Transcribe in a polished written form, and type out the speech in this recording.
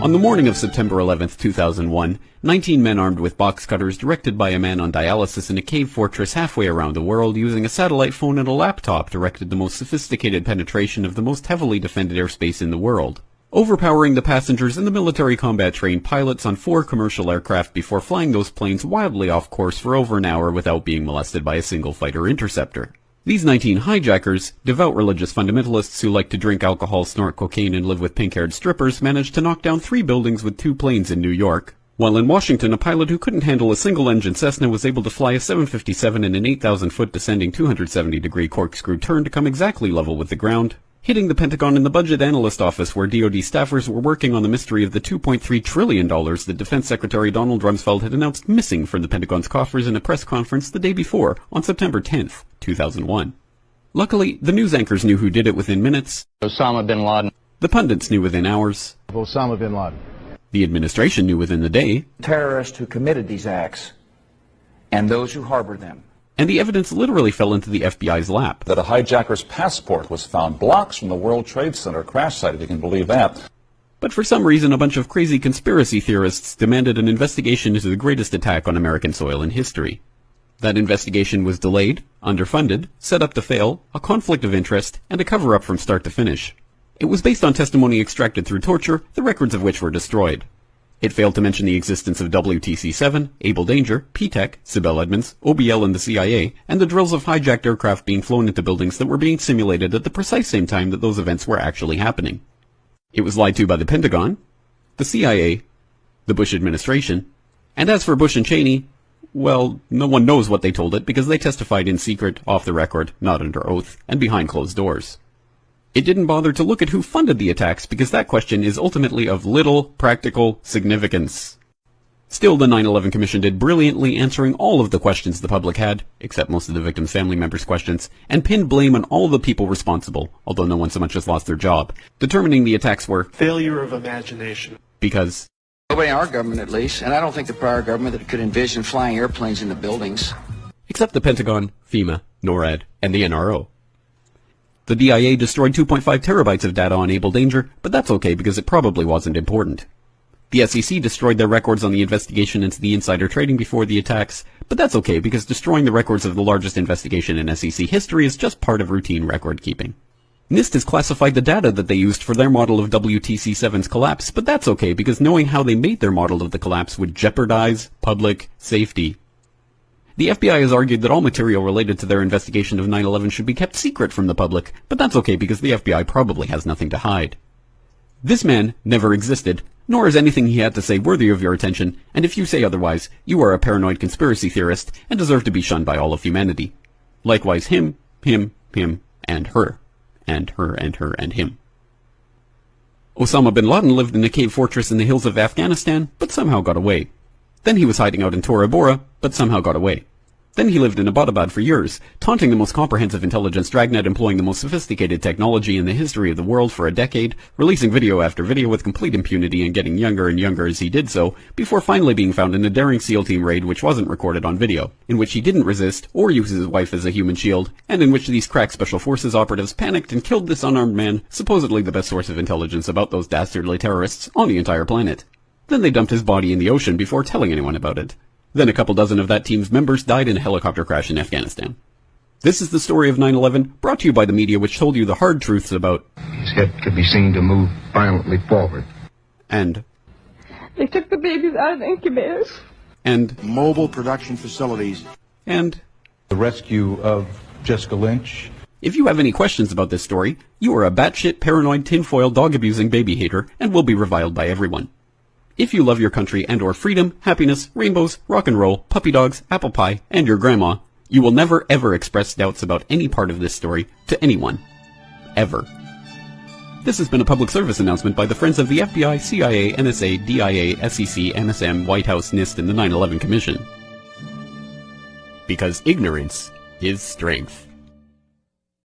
On the morning of September 11, 2001, 19 men armed with box cutters, directed by a man on dialysis in a cave fortress halfway around the world using a satellite phone and a laptop, directed the most sophisticated penetration of the most heavily defended airspace in the world, overpowering the passengers and the military combat-trained pilots on 4 commercial aircraft before flying those planes wildly off course for over an hour without being molested by a single fighter interceptor. These 19 hijackers, devout religious fundamentalists who like to drink alcohol, snort cocaine, and live with pink-haired strippers, managed to knock down 3 buildings with 2 planes in New York, while in Washington a pilot who couldn't handle a single-engine Cessna was able to fly a 757 in an 8,000-foot descending 270-degree corkscrew turn to come exactly level with the ground, hitting the Pentagon in the budget analyst office where DoD staffers were working on the mystery of the $2.3 trillion that Defense Secretary Donald Rumsfeld had announced missing from the Pentagon's coffers in a press conference the day before, on September 10th, 2001. Luckily, the news anchors knew who did it within minutes. Osama bin Laden. The pundits knew within hours. Osama bin Laden. The administration knew within the day. Terrorists who committed these acts and those who harbored them. And the evidence literally fell into the FBI's lap. That a hijacker's passport was found blocks from the World Trade Center crash site, if you can believe that. But for some reason, a bunch of crazy conspiracy theorists demanded an investigation into the greatest attack on American soil in history. That investigation was delayed, underfunded, set up to fail, a conflict of interest, and a cover-up from start to finish. It was based on testimony extracted through torture, the records of which were destroyed. It failed to mention the existence of WTC-7, Able Danger, P-TECH, Sibel Edmonds, OBL and the CIA, and the drills of hijacked aircraft being flown into buildings that were being simulated at the precise same time that those events were actually happening. It was lied to by the Pentagon, the CIA, the Bush administration, and as for Bush and Cheney, well, no one knows what they told it because they testified in secret, off the record, not under oath, and behind closed doors. It didn't bother to look at who funded the attacks because that question is ultimately of little practical significance. Still, the 9/11 Commission did brilliantly, answering all of the questions the public had, except most of the victims' family members' questions, and pinned blame on all the people responsible, although no one so much as lost their job, determining the attacks were failure of imagination. Because nobody in our government, at least, and I don't think the prior government that could envision flying airplanes into buildings. Except the Pentagon, FEMA, NORAD, and the NRO. The DIA destroyed 2.5 terabytes of data on Able Danger, but that's okay because it probably wasn't important. The SEC destroyed their records on the investigation into the insider trading before the attacks, but that's okay because destroying the records of the largest investigation in SEC history is just part of routine record keeping. NIST has classified the data that they used for their model of WTC-7's collapse, but that's okay because knowing how they made their model of the collapse would jeopardize public safety. The FBI has argued that all material related to their investigation of 9/11 should be kept secret from the public, but that's okay because the FBI probably has nothing to hide. This man never existed, nor is anything he had to say worthy of your attention, and if you say otherwise, you are a paranoid conspiracy theorist and deserve to be shunned by all of humanity. Likewise him, and her. And her, and her, and him. Osama bin Laden lived in a cave fortress in the hills of Afghanistan, but somehow got away. Then he was hiding out in Tora Bora, but somehow got away. Then he lived in Abbottabad for years, taunting the most comprehensive intelligence dragnet employing the most sophisticated technology in the history of the world for a decade, releasing video after video with complete impunity and getting younger and younger as he did so, before finally being found in a daring SEAL team raid which wasn't recorded on video, in which he didn't resist or use his wife as a human shield, and in which these crack special forces operatives panicked and killed this unarmed man, supposedly the best source of intelligence about those dastardly terrorists on the entire planet. Then they dumped his body in the ocean before telling anyone about it. Then a couple dozen of that team's members died in a helicopter crash in Afghanistan. This is the story of 9/11, brought to you by the media which told you the hard truths about His head could be seen to move violently forward. And they took the babies out of the incubators. And mobile production facilities. And the rescue of Jessica Lynch. If you have any questions about this story, you are a batshit paranoid tinfoil dog-abusing baby hater and will be reviled by everyone. If you love your country and or freedom, happiness, rainbows, rock and roll, puppy dogs, apple pie, and your grandma, you will never ever express doubts about any part of this story to anyone. Ever. This has been a public service announcement by the Friends of the FBI, CIA, NSA, DIA, SEC, MSM, White House, NIST, and the 9/11 Commission. Because ignorance is strength.